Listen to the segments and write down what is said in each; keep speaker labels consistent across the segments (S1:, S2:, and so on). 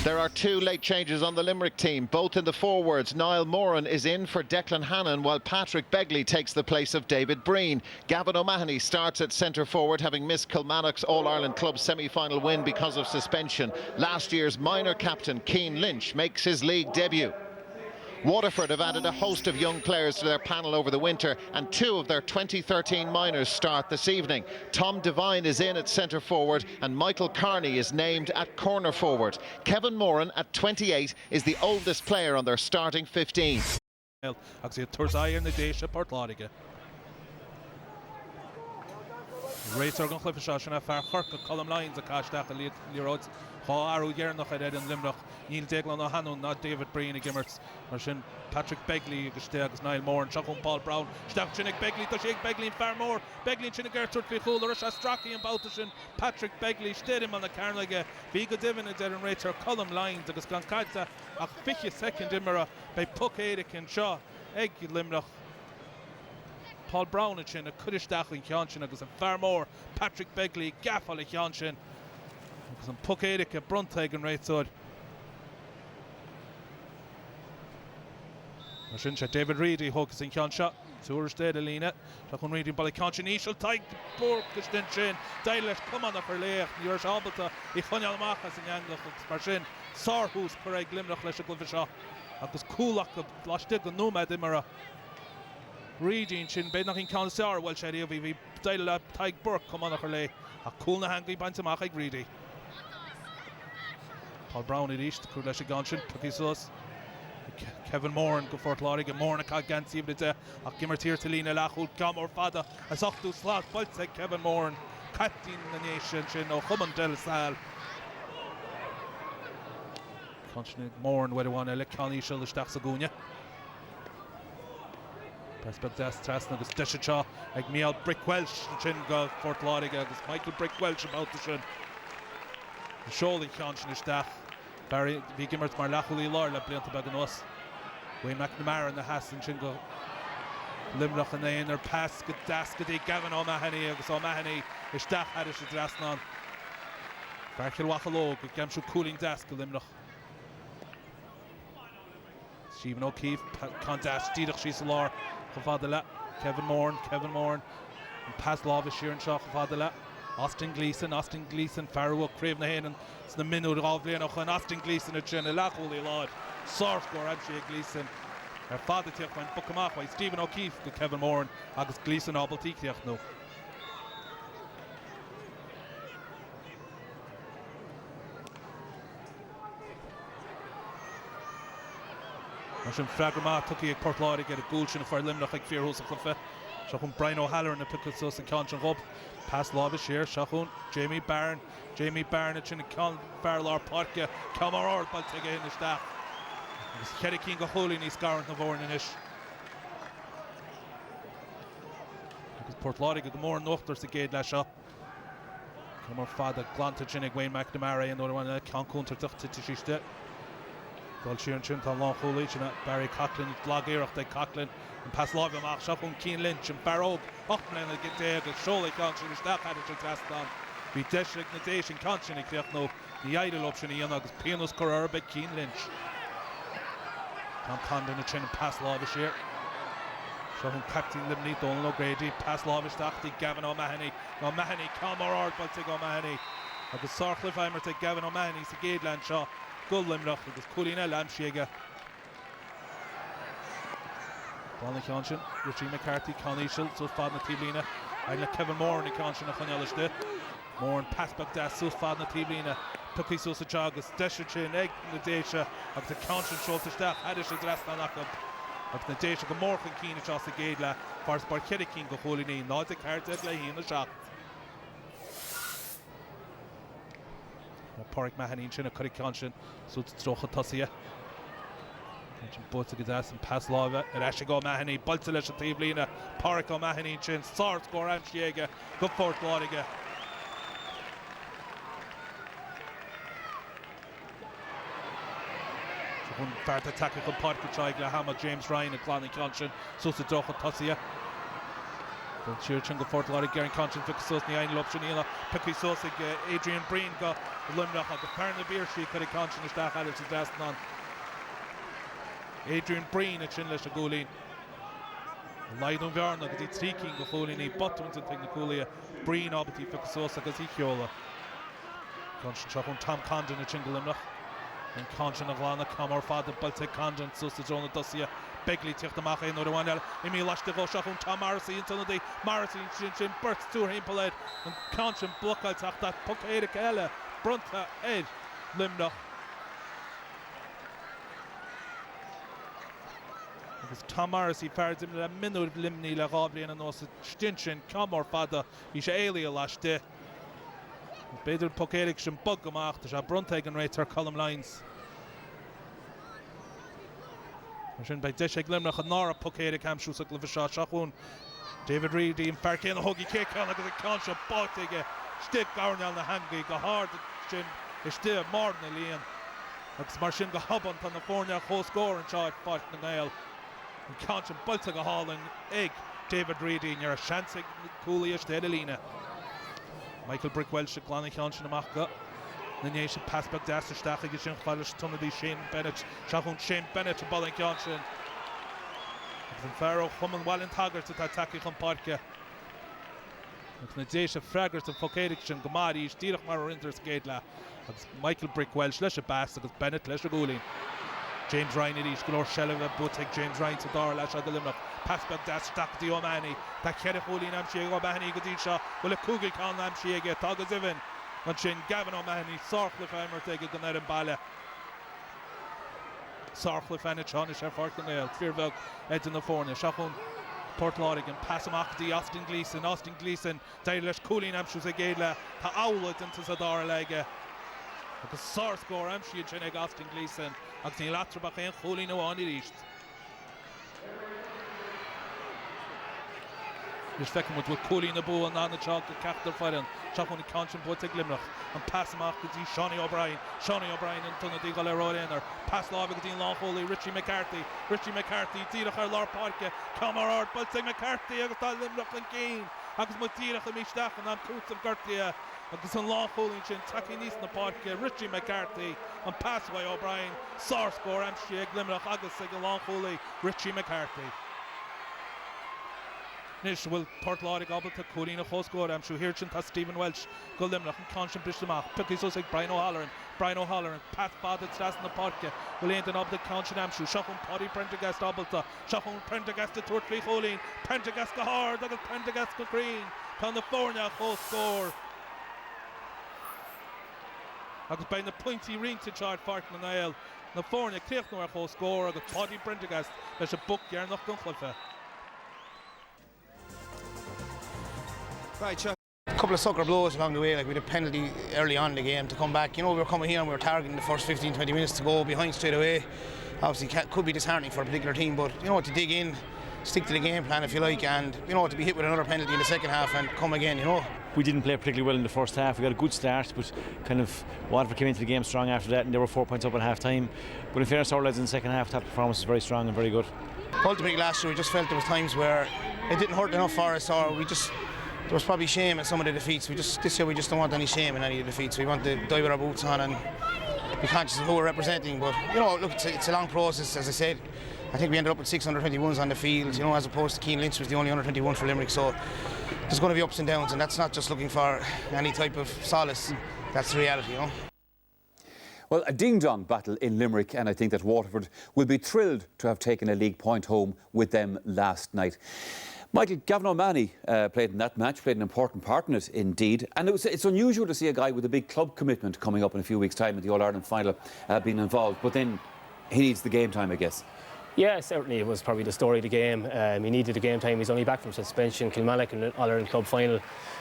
S1: There are two late changes on the Limerick team, both in the forwards. Niall Moran is in for Declan Hannon, while Patrick Begley takes the place of David Breen. Gavin O'Mahony starts at centre forward, having missed Kilmarnock's All-Ireland Club semi-final win because of suspension. Last year's minor captain, Cian Lynch, makes his league debut. Waterford have added a host of young players to their panel over the winter, and two of their 2013 minors start this evening. Tom Devine is in at centre forward and Michael Carney is named at corner forward. Kevin Moran at 28 is the oldest player on their starting 15.
S2: Racer gan chlufa seo sinna fear chorca column lines a caisteach a líróid chá arú dhearnach a in Limerick níl Declan ná Hannon ná David Breen a gimmert mar sin Patrick Begley agus té agus Niall Moran seachún Paul Brown steach sinnig Begley tá sé Begley in fear mór Begley sinna gertúirt fi chúil a straci an bouta sin Patrick Begley stéidim an na cairnlaige bhí go divan a deir an Racer column lines agus gan caite ach 50 second imara bei puck éidir cin seo ag Limerick Paul Brown in sin a cudisteach in Cianchin agus an fearmór Patrick Begley gaffal in Cianchin agus an puck éidir a Bruntaig an réitsóid. Mar sin sé David Reedy hogus in Ciansha túir stéad a lína tá chun Reedy ball Cianchin ísil taig búr gus den sin dailes cumann a chuléach níor sábalta I chuneal machas in anglach mar sin sárthús chu ag Limerick leis a glufa seo agus cúlach go láiste go nómad imara Reedy sin bed nach in Cansar well sé bhí daile taig búr cumann a chulé a cúl na hangaí baint amach ag Reedy. Paul Brown I ríist chu leis a gan sin tuí Kevin Moran go fort lárig a Moran a cá gan síomhide ach gimar tír talína lechúil gamór fada as ochtú slát boilte Kevin Moran captain na nation sin ó chumann del sal. Conchnig Moran wedi'r wan ele cani siol ystach sa gúne. Prospect des trasna agus deisio ag Mial Brick Welsh sin go fort lárig agus Michael Brick Welsh about the sin. Siol in Cianchin ystach. Barry bhí gimmert mar lechúil I lár le blianta bag an os. Wayne McNamara in the Hassan sin go Limerick an éon ar pass go dascadí Gavin O'Mahony agus O'Mahony isteach hadis a drasnan. Barcil wachaló go gemsú cooling desk go Limerick. Stephen O'Keefe contact stíadach sí sa lár go fada le. Kevin Moran an pass lábha siar an seo go fada le. Austin Gleeson, Farrow Craven na héan sna minú rábblion chun Austin Gleeson a sin a lechúil I láid. Sár scór Abshé Gleeson ar fada tíoch chuin buc amach by Stephen O'Keefe go Kevin Moran agus Gleeson ábaltíoch nó. Mar sin freagamá tuí ag Portláide ag a gúil sin a fear Limerick ag fíorthús a chlufa. Seachún Brian O'Halloran na picús an Cianchin Rob. Pass lábha siar seachún Jamie Byrne a sin fear lár parca Camar Ord ball teige in isteach. Agus cheirigh cín go chulaí níos garant na bhór in isis. Agus Portláide go mór nuachtar sa géad leis seo. Camar fada glanta sin ag Wayne McNamara an óráin ceanchúntar tuchta tíiste. Gáil siar sin tá lá chulaí sin Barry Coughlin glagéireacht ag Coughlin an pass lábha amach seachún Cian Lynch an Barróg 8 mbliana ag dé agus seola Cianchin isteach hadidir sin trasán. Bhí deisig na déis sin Cianchin ag cleoch nó ní éidir op sin I dhéanamh agus pianos chur arbe Cian Lynch. Tá Condon na sin an pass lábha siar. Seachún captain Limní Donal O'Grady pass lábha isteach Gavin O'Mahony. O'Mahony Camar Ord ball teig O'Mahony. Agus Sarcliffheimer teig Gavin O'Mahony sa géad lein seo. Gul Limerick agus Colleen Lamshiega. Ball na Cianchin, Richie McCarthy, Connie Schultz, so fad na tíblína. Aile Kevin Moran na Cianchin na chunealiste. Moran pass back das, so fad na tíblína. Tuí so sa agus deisir sin ag na déise agus na Cianchin seoltaisteach hadis a drasna nachab. Agus na déise go mór chun cíine seo sa géad le fars bar cheirigh cín go cholaí náid a carta le híon na seach. Páric Mahanín sin a chuirigh Cianchin so trocha tosaí. Cianchin bóta go das an pass lábha ar eise go O'Mahony balta leis an tíblína Páric O'Mahony sin sár scór Amshiega go fort láige. So chun feart attack go Páric teig le hama James Ryan a chlána Cianchin so sa trocha tosaí. Siúr sin go Portláric Gearan Conscience Vic Sos ní ein option íla Picky Sosig Adrian Breen go Limerick agus Perna Beershi could have Conscience isteach eile sa drastan Adrian Breen ag sin leis a gólín Laidún Bhearna agus í trícín go chólín í botúns an ting na cúlia Breen ábití Vic Sos agus í cheola Conscience seach Tom Condon ag sin go Limerick and Conscience a bhlána camar fada Baltic Condon sus a Jonah Dosia Begley ticht amach in or one Imi lash the gosh on Tom Morrissey into the Morrissey chin burst to him poled and Conscience block out that puck Eda Kelle Brunta Ed Limnoch because Tom Morrissey fares him a minute Limni la Robli and also Stinchin Camor fada is Alia lash de Beidr puck Eric shin bug amach the Brunta and right her column lines Sin by Dishig Limerick and Nora Pukeda Cam Shusuk Livisha Shahun David Reid in Farkin a huggy kick on the conscious Baltic stick Garnell the hangy go hard Shin is still more than a Leon Looks Marshin go Hubban on the Fornia whole score and shot fight the nail and conscious Baltic a hauling egg David Reid in your Shansig Coolish Dedelina Michael Brickwell Shiklani Conscious Amaka The nation pass back to Astor Stach against Falish Tunnedy Shane Bennett. Shahun Shane Bennett to Balling Johnson. From Farrow, Humman Wallen Taggart to attack on Parka. Nadesha Fraggers and Fokedic and Gamadi, Stirach Mara Inters Gatela. Michael Brickwell, Slesha Bass, against Bennett, Lesha Goolin. James Ryan in each Glor Shelleva, Butek, James Ryan to Darla, Shagalimna. Pass back to Stack the Omani. Takeda Hoolin Amshiego Bahani Gadisha. Will a Kugik on Amshiega, Tagazivin. And Shin Gavin O'Mahony, Sarcliffe Eimer take a gunner and Bala. Sarcliffe and a Chonish have fought the nail. Fearville, Ed in the Fornia, Shahun, Portláric and Passamach the Austin Gleeson, Dailish Coolin Amshus Agedla, Ta Owlet into Sadara Lega. The Sar score Amshi Chenig Austin Gleeson, Axni Latrabach and Coolin on it east. There's Feckham with Cooley the Bow and on the chalk the captain fighting. Shot on the Conscience Botek Limerick and pass him off to Shawnee O'Brien and Tunnedy Galero in there. Pass Lava Gadin Long Holy, Richie McCarthy, Dirach our Lord Parka, Camarard, Baltic McCarthy, Agatha Limerick and Keane, Agus Mutirach and Mishtach and Coots of Gertia, Agus and Long Holy Chin, Taki Nice in the Parka, Richie McCarthy, and pass by O'Brien, Sar score, Amshieg Limerick, Agus Long Holy, Richie McCarthy. Nish will Portláric Gobble to Coolin a whole score. I'm sure here to Stephen Welsh, go Limerick and Conscience Bishlamach. Picky so like Brian O'Halloran, Pat Fad at Strass in the Park. Will end up the Conscience Amshu. Shahun Potty Prendergast Doubleto. Shahun Prendergast to Tortry Colleen. Prendergast go hard, double Prendergast go green. Pound the Fornia whole score. I was by the pointy ring to chart Fart Manile. The Fornia clear no whole score. I got Potty Prendergast. There's a book here, not going to
S3: Right, Chuck. A couple of sucker blows along the way, like we had a penalty early on in the game to come back. You know, we were coming here and we were targeting the first 15-20 minutes to go behind straight away. Obviously, could be disheartening for a particular team, but you know, to dig in, stick to the game plan if you like, and you know, to be hit with another penalty in the second half and come again, you know.
S4: We didn't play particularly well in the first half. We got a good start, but kind of Waterford came into the game strong after that, and they were 4 points up at half time. But in fairness, our lads in the second half, that performance was very strong and very good.
S3: Ultimately, last year we just felt there was times where it didn't hurt enough for us, or there was probably shame in some of the defeats. This year we just don't want any shame in any of the defeats. We want to dive with our boots on and be conscious of who we're representing. But you know, look, it's a long process. As I said, I think we ended up with 621s on the field, you know, as opposed to Keane Lynch was the only under 21 for Limerick. So there's going to be ups and downs, and that's not just looking for any type of solace. That's the reality, you know.
S5: Well, a ding-dong battle in Limerick, and I think that Waterford will be thrilled to have taken a league point home with them last night. Michael, Gavin O'Mahony played in that match, played an important part in it indeed, and it's unusual to see a guy with a big club commitment coming up in a few weeks' time at the All-Ireland final being involved, but then he needs the game time, I guess.
S6: Yeah, certainly it was probably the story of the game. He needed the game time. He's only back from suspension. Kilmallock in the All-Ireland Club final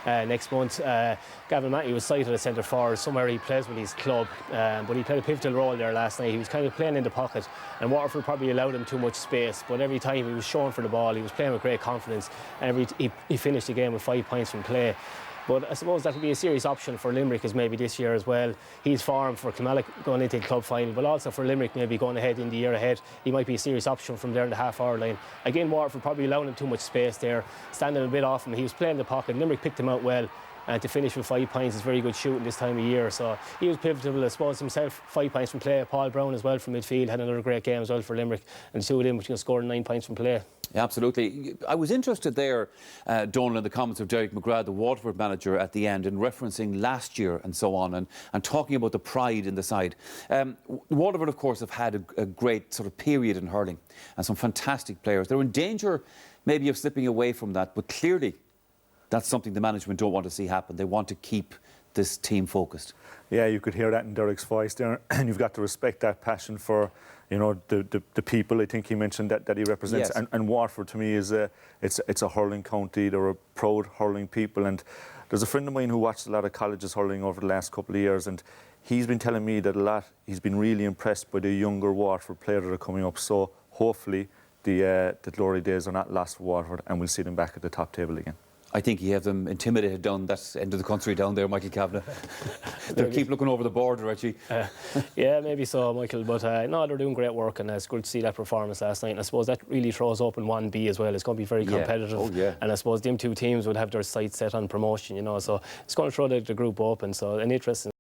S6: next month. Gavin O'Mahony was cited as centre forward, somewhere he plays with his club, but he played a pivotal role there last night. He was kind of playing in the pocket, and Waterford probably allowed him too much space, but every time he was showing for the ball, he was playing with great confidence, and he finished the game with 5 points from play. But I suppose that would be a serious option for Limerick as maybe this year as well. He's formed for Kilmallock going into the club final, but also for Limerick maybe going ahead in the year ahead. He might be a serious option from there in the half-hour line. Again, Waterford probably allowing him too much space there, standing a bit off him. He was playing the pocket. Limerick picked him out well. And to finish with 5 points is very good shooting this time of year. So he was pivotal, I suppose, himself. 5 points from play. Paul Brown as well from midfield had another great game as well for Limerick. And the two of them scored 9 points from play.
S5: Yeah, absolutely. I was interested there, Donal, in the comments of Derek McGrath, the Waterford manager, at the end, in referencing last year and so on, and talking about the pride in the side. Waterford, of course, have had a great sort of period in hurling and some fantastic players. They're in danger maybe of slipping away from that, but clearly that's something the management don't want to see happen. They want to keep this team focused. Yeah, you could hear that in Derek's voice there, and you've got to respect that passion for, you know, the people. I think he mentioned that he represents. Yes. And Waterford, to me, is it's a hurling county. They're a proud hurling people. And there's a friend of mine who watched a lot of colleges hurling over the last couple of years, and he's been telling me that he's been really impressed by the younger Waterford players that are coming up. So hopefully the glory days are not lost for Waterford, and we'll see them back at the top table again. I think you have them intimidated down that end of the country down there, Michael Kavanagh. They'll keep looking over the border, actually.
S6: Yeah, maybe so, Michael. But no, they're doing great work, and it's good to see that performance last night. And I suppose that really throws open 1B as well. It's going to be very competitive. Oh, yeah. And I suppose them two teams would have their sights set on promotion, you know. So it's going to throw the group open. So an interesting